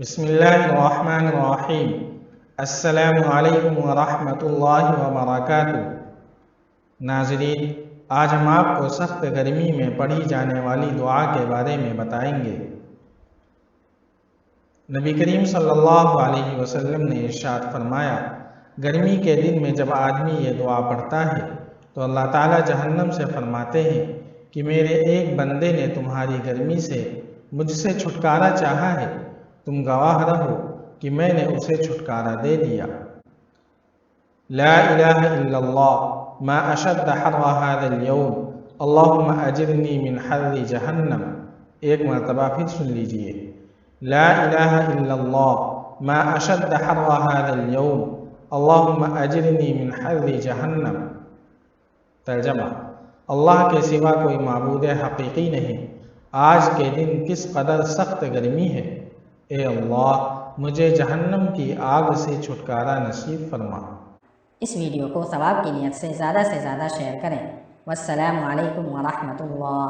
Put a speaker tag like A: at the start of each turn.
A: بسم اللہ الرحمن الرحیم۔ السلام علیکم ورحمۃ اللہ وبرکاتہ۔ ناظرین، آج ہم آپ کو سخت گرمی میں پڑھی جانے والی دعا کے بارے میں بتائیں گے۔ نبی کریم صلی اللہ علیہ وسلم نے ارشاد فرمایا، گرمی کے دن میں جب آدمی یہ دعا پڑھتا ہے تو اللہ تعالیٰ جہنم سے فرماتے ہیں کہ میرے ایک بندے نے تمہاری گرمی سے مجھ سے چھٹکارا چاہا ہے، تم گواہ رہو کہ میں نے اسے چھٹکارا دے دیا۔ لا الہ الا اللہ ما اشد حر هذا اليوم اللہم اجرنی من حر جہنم۔ ایک مرتبہ پھر سن لیجئے، لا الہ الا اللہ ما اشد حر هذا اليوم اللہم اجرنی من حر جہنم۔ ترجمہ: اللہ کے سوا کوئی معبود حقیقی نہیں، آج کے دن کس قدر سخت گرمی ہے، اے اللہ مجھے جہنم کی آگ سے چھٹکارا نصیب فرما۔
B: اس ویڈیو کو ثواب کی نیت سے زیادہ شیئر کریں۔ والسلام علیکم ورحمۃ اللہ۔